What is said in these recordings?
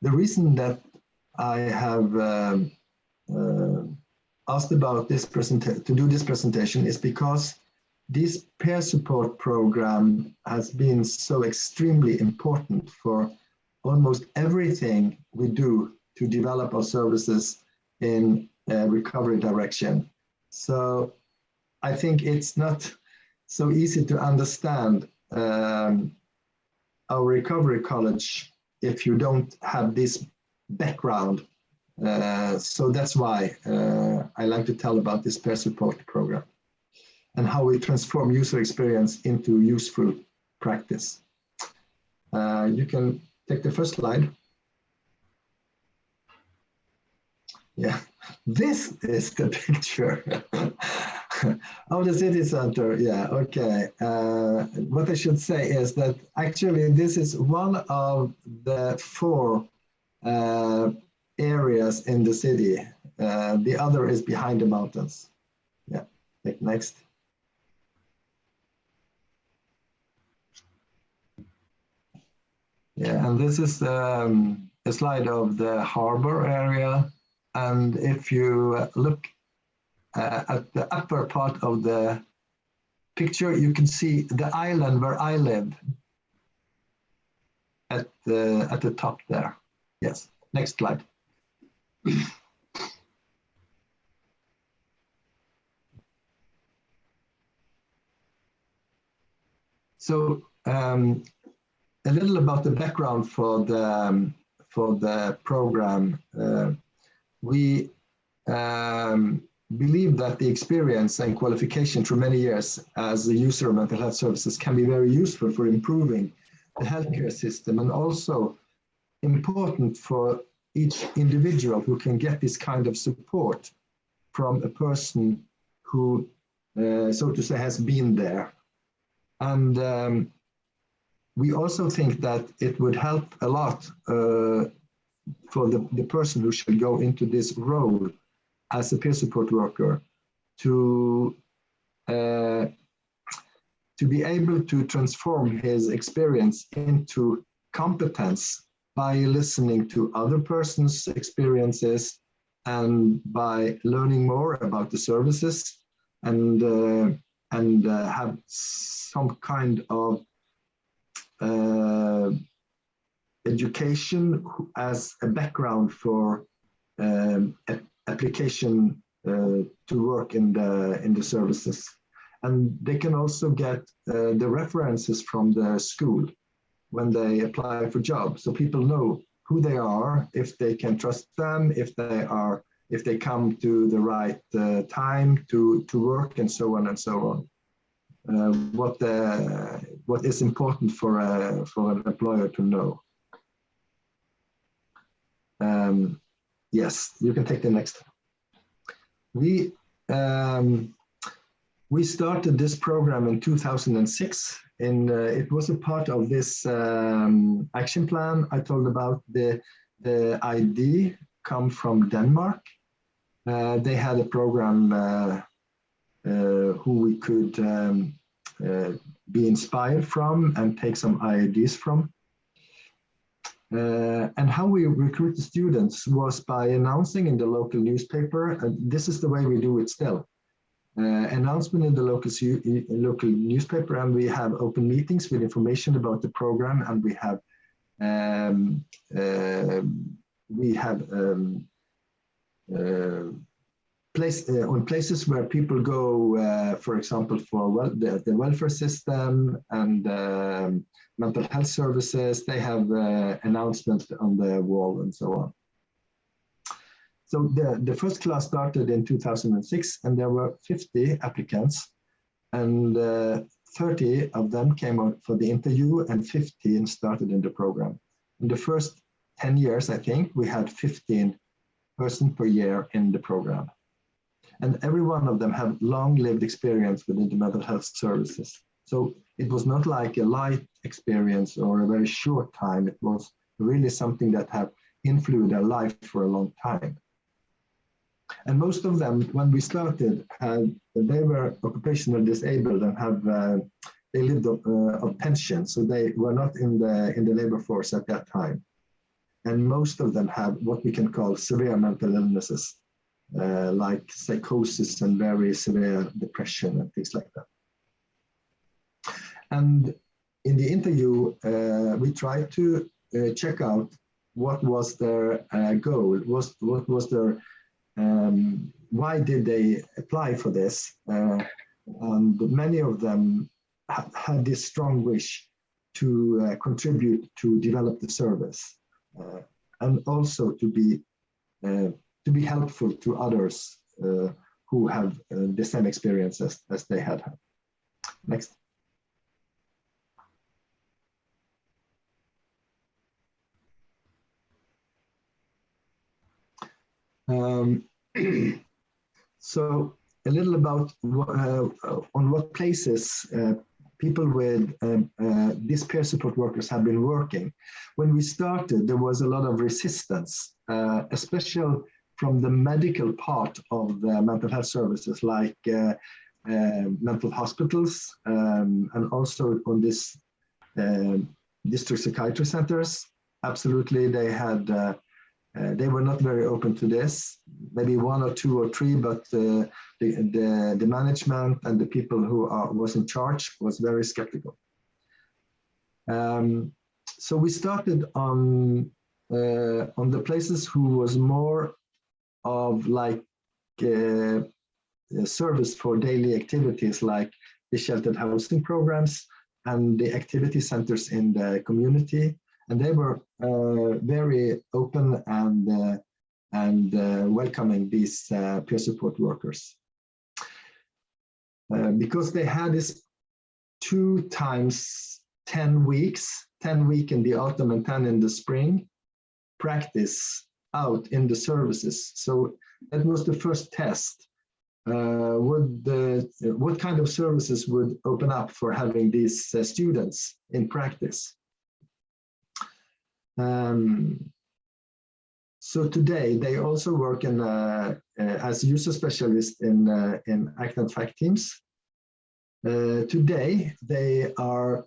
the reason that I have asked about this to do this presentation is because this peer support program has been so extremely important for almost everything we do to develop our services in a recovery direction. So I think it's not so easy to understand our recovery college if you don't have this background. So that's why I like to tell about this peer support program and how we transform user experience into useful practice. You can take the first slide. Yeah, this is the picture of the city center. Yeah, okay. What I should say is that actually this is one of the 4 areas in the city. The other is behind the mountains. Yeah, take next. Yeah, and this is a slide of the harbor area. And if you look at the upper part of the picture, you can see the island where I live at the top there. Yes, next slide. So a little about the background for the program. We believe that the experience and qualification through many years as a user of mental health services can be very useful for improving the healthcare system, and also important for each individual who can get this kind of support from a person who, so to say, has been there. And we also think that it would help a lot for the person who should go into this role as a peer support worker to be able to transform his experience into competence by listening to other person's experiences and by learning more about the services and have some kind of education as a background for application to work in the services. And they can also get the references from the school when they apply for jobs, so people know who they are, if they can trust them, if they come to the right time to work, and so on and so on. What is important for an employer to know. Yes, you can take the next. We started this program in 2006, and it was a part of this action plan I told about. The idea come from Denmark. They had a program who we could be inspired from and take some ideas from. And how we recruit the students was by announcing in the local newspaper, and this is the way we do it still. Announcement in the local newspaper, and we have open meetings with information about the program, and we have places where people go, for example, for the welfare system and mental health services. They have announcements on the wall and so on. So the first class started in 2006, and there were 50 applicants, and 30 of them came out for the interview, and 15 started in the program. In the first 10 years, I think, we had 15 persons per year in the program. And every one of them had long lived experience within the mental health services. So it was not like a light experience or a very short time. It was really something that had influenced their life for a long time. And most of them, when we started, they were occupational disabled and they lived of pension, so they were not in the labor force at that time. and most of them have what we can call severe mental illnesses, like psychosis and very severe depression and things like that. And in the interview, we tried to check out what was their goal, what was their, why did they apply for this? And many of them had this strong wish to contribute to develop the service, and also to be helpful to others who have the same experiences as they had. Next. So a little about on what places people with these peer support workers have been working. When we started, there was a lot of resistance, especially from the medical part of the mental health services, like mental hospitals, and also on this district psychiatry centers. Absolutely, they had they were not very open to this. Maybe 1 or 2 or 3, but the management and the people who was in charge was very skeptical. So we started on the places who was more of like a service for daily activities, like the sheltered housing programs and the activity centers in the community. And they were very open and welcoming these peer support workers. Because they had this 2 times 10 weeks, 10 weeks in the autumn and 10 in the spring, practice out in the services. So that was the first test. What kind of services would open up for having these students in practice? So today they also work in as user specialists in Act and Fact teams. Today they are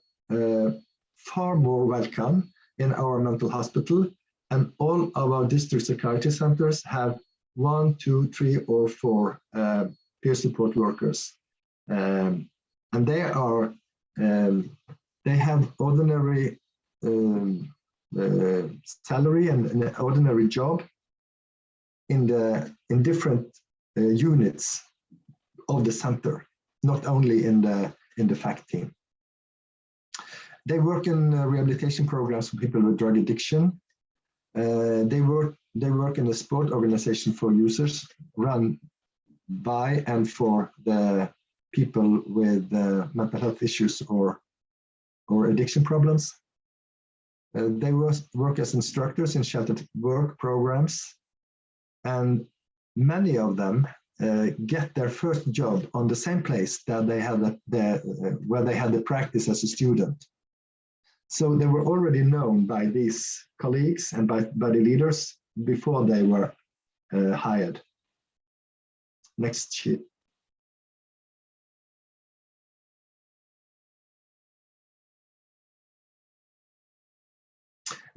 far more welcome in our mental hospital, and all of our district psychiatry centers have 1, 2, 3, or 4 peer support workers, and they are they have ordinary salary and an ordinary job in different units of the center, not only in the fact team. They work in rehabilitation programs for people with drug addiction. They work in a sport organization for users run by and for the people with mental health issues or addiction problems. They work as instructors in sheltered work programs, and many of them get their first job on the same place that they had where they had the practice as a student. So they were already known by these colleagues and by the leaders before they were hired. Next sheet.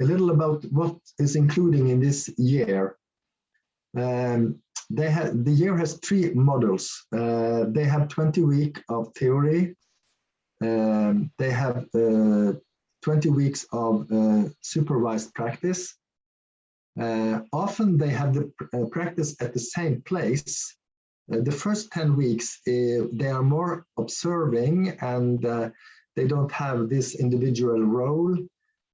A little about what is including in this year. The year has 3 modules. They have 20 weeks of theory. They have 20 weeks of supervised practice. Often they have the practice at the same place. The first 10 weeks, they are more observing, and they don't have this individual role.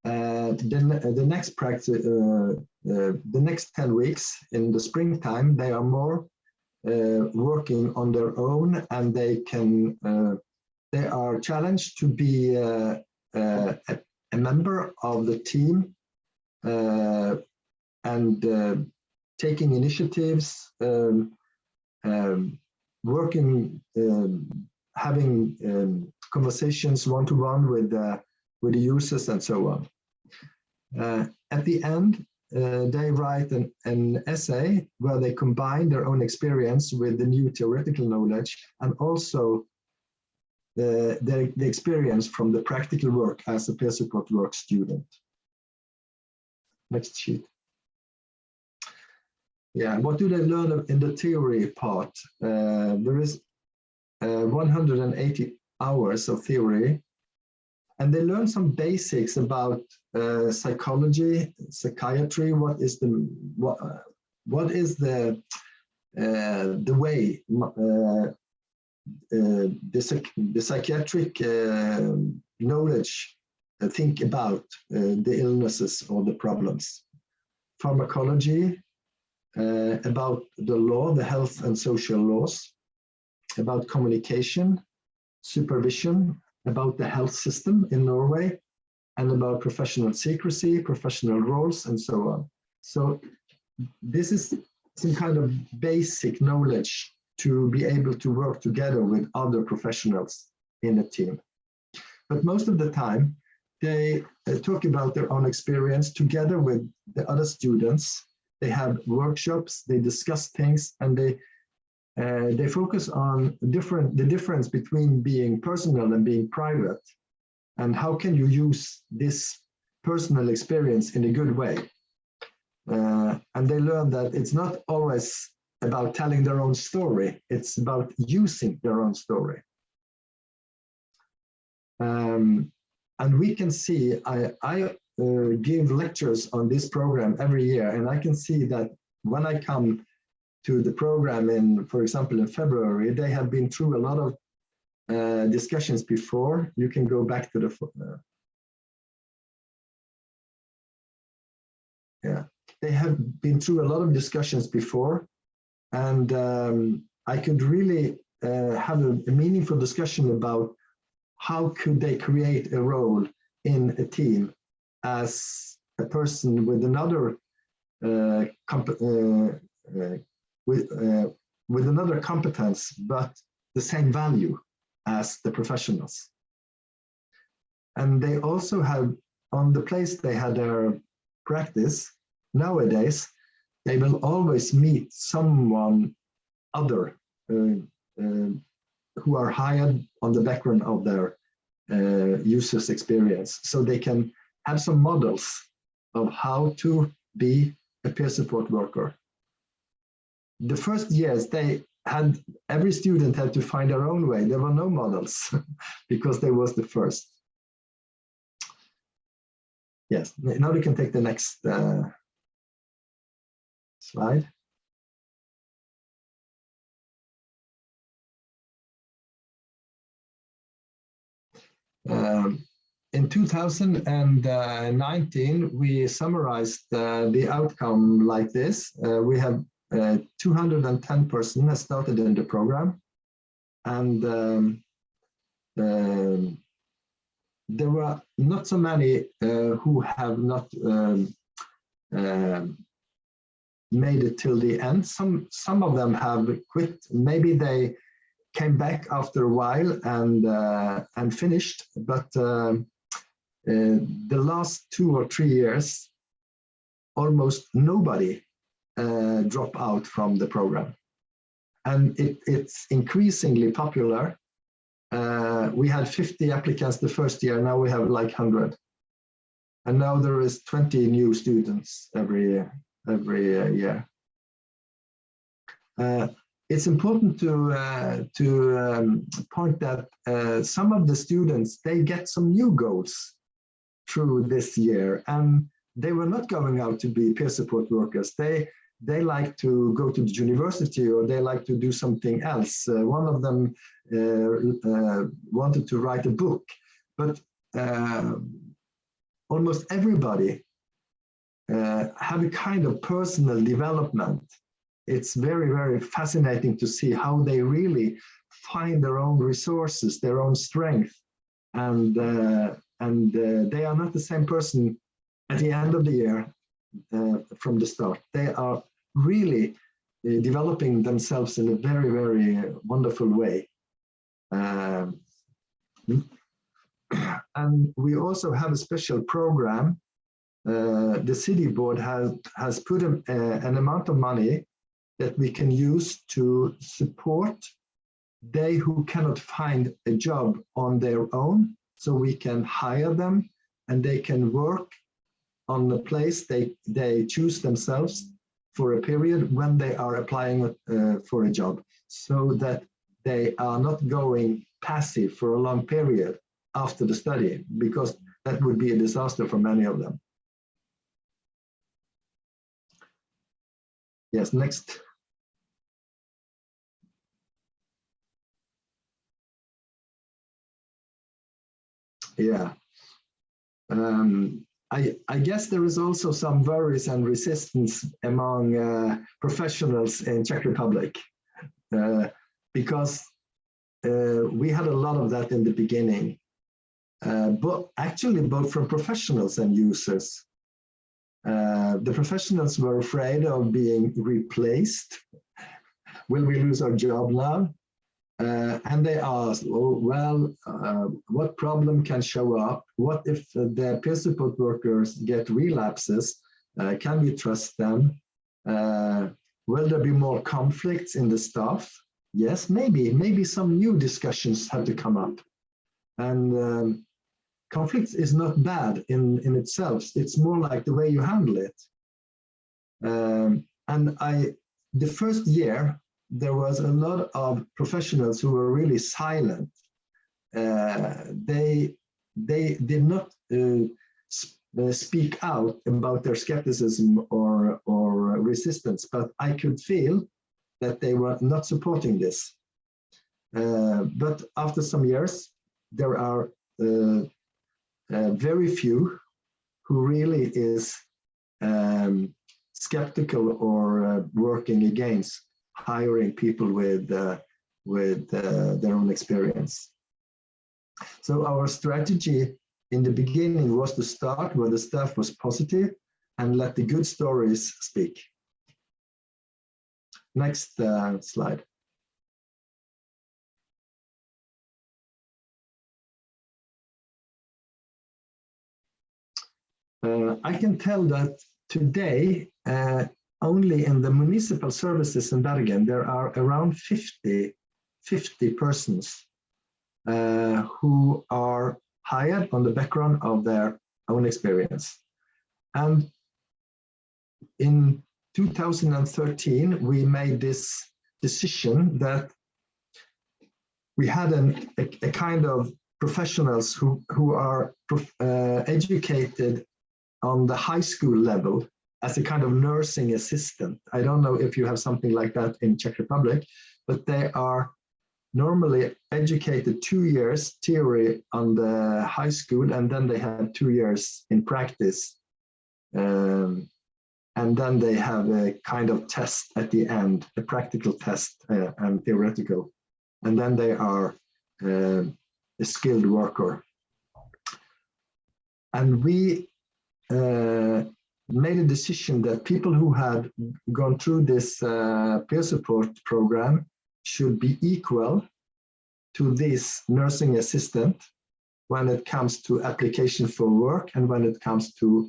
The next practice, the next 10 weeks in the springtime, they are more working on their own, and they are challenged to be a member of the team and taking initiatives, working, having conversations one-to-one with the users and so on. At the end, they write an essay where they combine their own experience with the new theoretical knowledge, and also the experience from the practical work as a peer support work student. Next sheet. Yeah, what do they learn in the theory part? There is 180 hours of theory, and they learn some basics about psychology, psychiatry. What is the way the psychiatric knowledge think about the illnesses or the problems. Pharmacology, about the law, the health and social laws, about communication, supervision, about the health system in Norway, and about professional secrecy, professional roles, and so on. So this is some kind of basic knowledge to be able to work together with other professionals in a team. But most of the time, they talk about their own experience together with the other students. They have workshops, they discuss things, and they focus on the difference between being personal and being private, and how can you use this personal experience in a good way. And they learn that it's not always about telling their own story, it's about using their own story. And we can see, I give lectures on this program every year, and I can see that when I come to the program in, for example, in February, they have been through a lot of discussions before. You can go back to the, yeah, they have been through a lot of discussions before, and I could really have a meaningful discussion about how could they create a role in a team as a person with another with another competence, but the same value as the professionals. And they also have, on the place they had their practice, nowadays, they will always meet someone other who are hired on the background of their users' experience. So they can have some models of how to be a peer support worker. The first years, they had, every student had to find their own way. There were no models because they was the first. Yes, now we can take the next slide. In 2019, we summarized the outcome like this. We have 210 persons that started in the program, and there were not so many who have not made it till the end. Some of them have quit. Maybe they came back after a while and finished, but the last 2 or 3 years, almost nobody drop out from the program. And it's increasingly popular. We had 50 applicants the first year, now we have like 100. And now there is 20 new students every year. It's important to point that some of the students, they get some new goals through this year, and they were not going out to be peer support workers. They like to go to the university, or they like to do something else. One of them wanted to write a book, but almost everybody have a kind of personal development. It's very, very fascinating to see how they really find their own resources, their own strength, and they are not the same person at the end of the year from the start. They are really developing themselves in a very, very wonderful way. And we also have a special program. The city board has put an amount of money that we can use to support they who cannot find a job on their own, so we can hire them and they can work on the place they choose themselves for a period when they are applying for a job, so that they are not going passive for a long period after the study, because that would be a disaster for many of them. Yes, next. Yeah. I guess there is also some worries and resistance among professionals in Czech Republic, because we had a lot of that in the beginning, but actually both from professionals and users. The professionals were afraid of being replaced. Will we lose our job now? And they asked, oh, well, what problem can show up? What if the peer support workers get relapses? Can we trust them? Will there be more conflicts in the staff? Yes, maybe some new discussions have to come up. And conflicts is not bad in itself. It's more like the way you handle it. And the first year, there was a lot of professionals who were really silent. They did not speak out about their skepticism or resistance, but I could feel that they were not supporting this. But after some years, there are very few who really is skeptical or working against hiring people with their own experience. So our strategy in the beginning was to start where the staff was positive and let the good stories speak. Next slide. I can tell that today, only in the municipal services in Bergen, there are around 50 persons who are hired on the background of their own experience. And in 2013, we made this decision that we had a kind of professionals who are educated on the high school level as a kind of nursing assistant. I don't know if you have something like that in Czech Republic, but they are normally educated 2 years theory on the high school, and then they have 2 years in practice. And then they have a kind of test at the end, a practical test and theoretical. And then they are a skilled worker. And we made a decision that people who had gone through this peer support program should be equal to this nursing assistant when it comes to application for work and when it comes to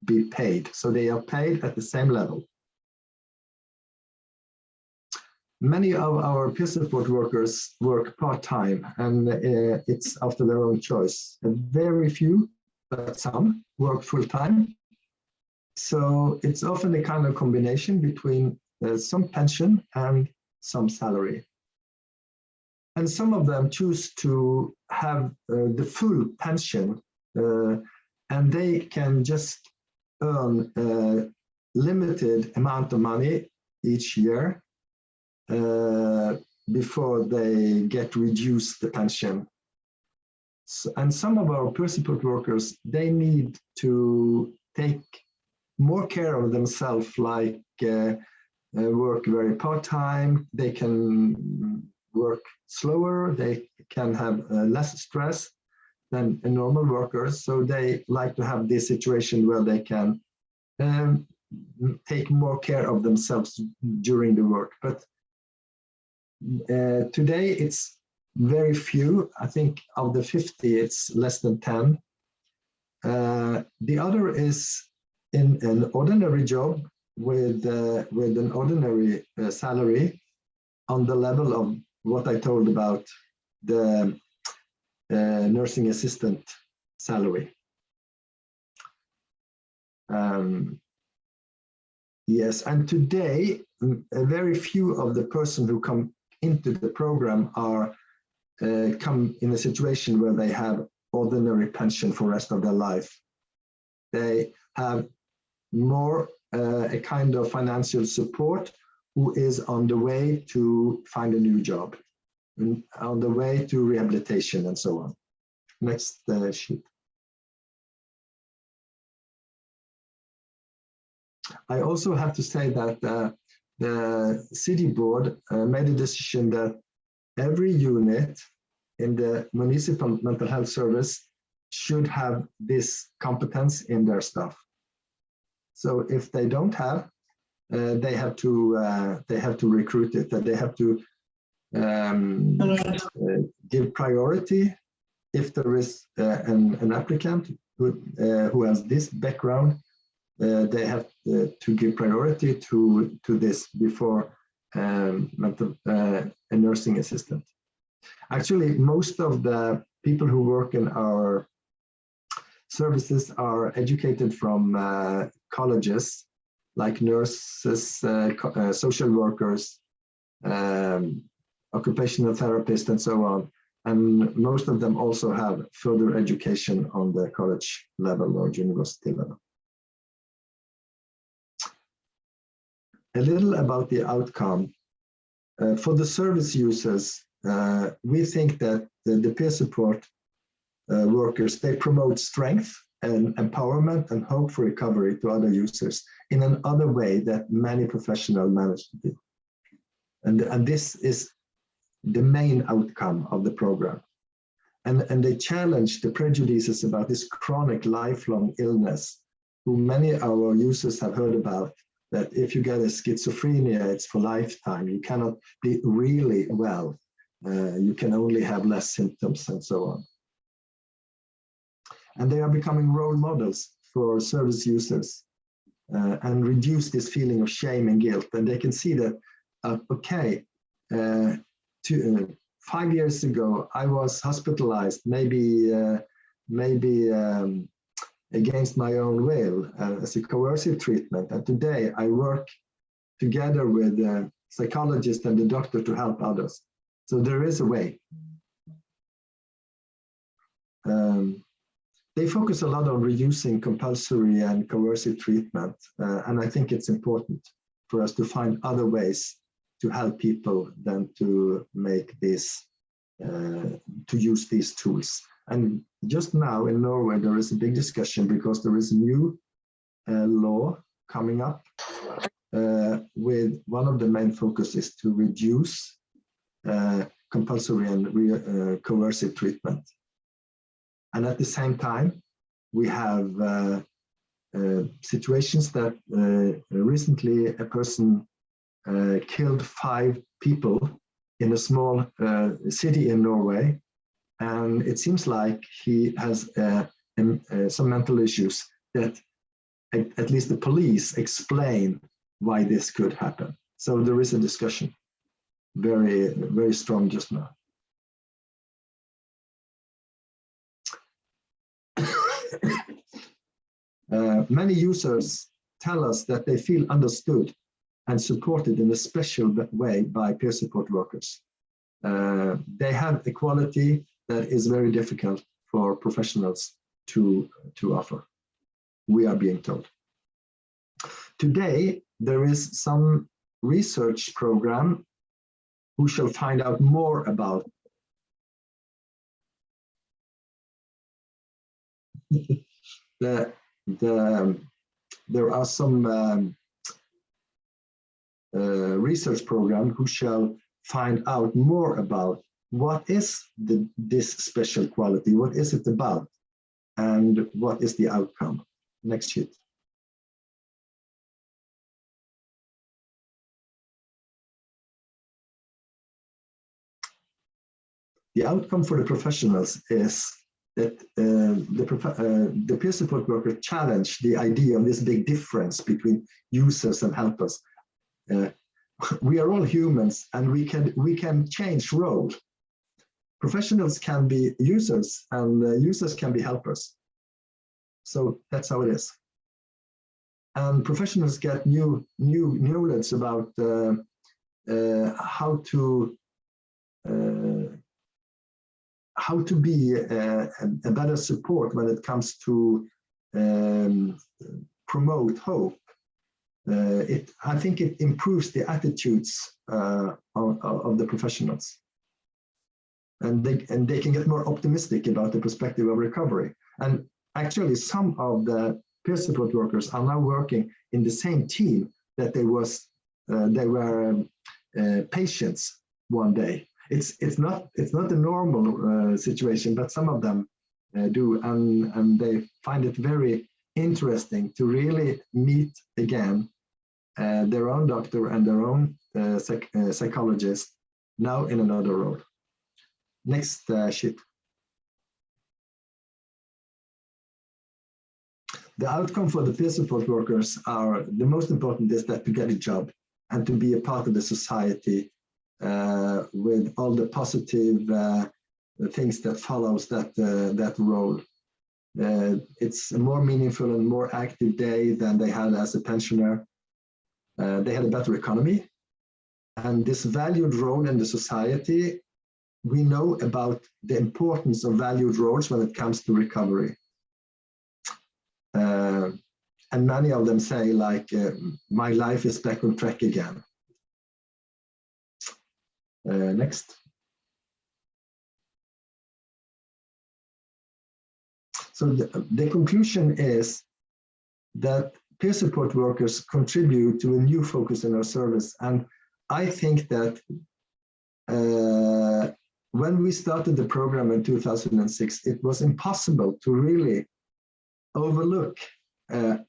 be paid. So they are paid at the same level. Many of our peer support workers work part-time, and it's after their own choice. And very few, but some work full-time. So it's often a kind of combination between some pension and some salary. And some of them choose to have the full pension, and they can just earn a limited amount of money each year before they get reduced the pension. So, and some of our peer support workers, they need to take more care of themselves, like work very part-time, they can work slower, they can have less stress than a normal worker. So they like to have this situation where they can take more care of themselves during the work. But today it's very few. I think of the 50, it's less than 10. The other is in an ordinary job with an ordinary salary on the level of what I told about the nursing assistant salary. Yes, and today, very few of the persons who come into the program are come in a situation where they have ordinary pension for the rest of their life. They have more a kind of financial support, who is on the way to find a new job, and on the way to rehabilitation and so on. Next sheet. I also have to say that the city board made a decision that every unit in the municipal mental health service should have this competence in their staff. So if they don't have, they have to recruit it. They have to give priority if there is an applicant who has this background. They have to give priority to this before a nursing assistant. Actually, most of the people who work in our services are educated from colleges, like nurses, social workers, occupational therapists, and so on. And most of them also have further education on the college level or university level. A little about the outcome. For the service users, we think that the peer support workers, they promote strength and empowerment and hope for recovery to other users in another way that many professionals manage to do. And this is the main outcome of the program. And they challenge the prejudices about this chronic lifelong illness, who many of our users have heard about, that if you get a schizophrenia, it's for lifetime. You cannot be really well. You can only have less symptoms and so on. And they are becoming role models for service users and reduce this feeling of shame and guilt. And they can see that, 5 years ago, I was hospitalized, maybe against my own will as a coercive treatment. And today I work together with the psychologist and the doctor to help others. So there is a way. They focus a lot on reducing compulsory and coercive treatment. And I think it's important for us to find other ways to help people than to make this, to use these tools. And just now in Norway, there is a big discussion because there is a new law coming up with one of the main focuses to reduce compulsory and coercive treatment. And at the same time, we have situations that recently a person killed 5 people in a small city in Norway. And it seems like he has some mental issues that at least the police explain why this could happen. So there is a discussion, very, very strong just now. Many users tell us that they feel understood and supported in a special way by peer support workers. They have a quality that is very difficult for professionals to offer, we are being told. Today, there is some research program who shall find out more about there are some research program who shall find out more about what is this special quality, what is it about, and what is the outcome. Next sheet. The outcome for the professionals is that the peer support worker challenge the idea of this big difference between users and helpers. We are all humans, and we can change role. Professionals can be users, and users can be helpers. So that's how it is. and professionals get new knowledge about how to be a better support when it comes to promote hope. I think it improves the attitudes of the professionals, and they can get more optimistic about the perspective of recovery. And actually, some of the peer support workers are now working in the same team that they were patients one day. It's not a normal situation, but some of them do, and they find it very interesting to really meet again their own doctor and their own psychologist now in another role. Next sheet. The outcome for the peer support workers are, the most important is that to get a job and to be a part of the society with all the positive things that follows that role. It's a more meaningful and more active day than they had as a pensioner. They had a better economy, and this valued role in the society, we know about the importance of valued roles when it comes to recovery. And many of them say, like, my life is back on track again. Next. So the conclusion is that peer support workers contribute to a new focus in our service. And I think that when we started the program in 2006, it was impossible to really overlook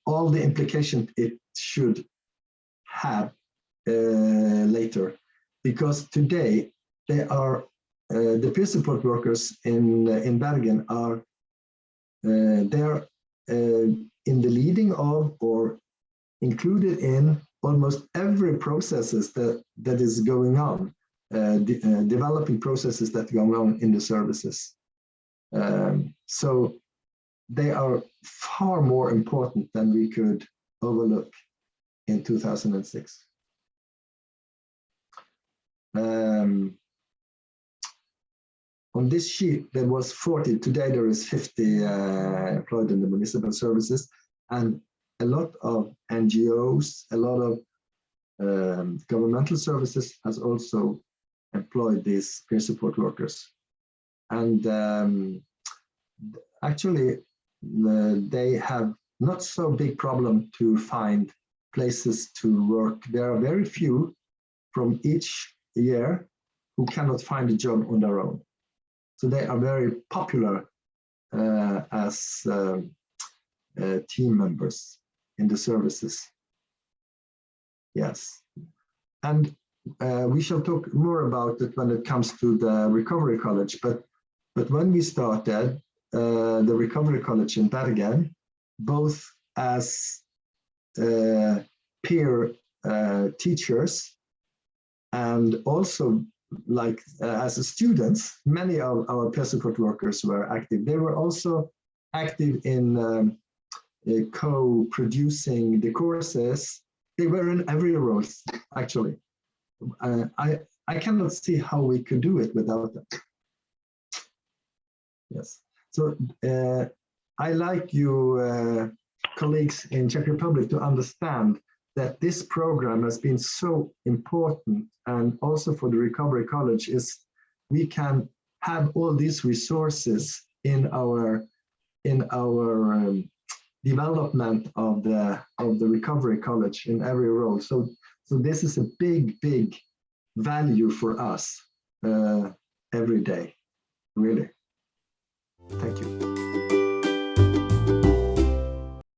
all the implications it should have later. Because today, they are the peer support workers in Bergen are they're in the leading of or included in almost every processes that is going on, developing processes that go on in the services. So they are far more important than we could overlook in 2006. On this sheet, there was 40. Today, there is 50 employed in the municipal services, and a lot of NGOs, a lot of governmental services has also employed these peer support workers. And actually, they have not so big problem to find places to work. There are very few from each year who cannot find a job on their own. So they are very popular as team members in the services. Yes, and we shall talk more about it when it comes to the Recovery College. But when we started the Recovery College in Bergen, both as peer teachers and also like as students, many of our peer support workers were active. They were also active in co-producing the courses. They were in every role, actually. I cannot see how we could do it without them. Yes. So I like you colleagues in Czech Republic to understand that this program has been so important, and also for the Recovery College is we can have all these resources in our development of the Recovery College in every role. So this is a big value for us every day, really. Thank you.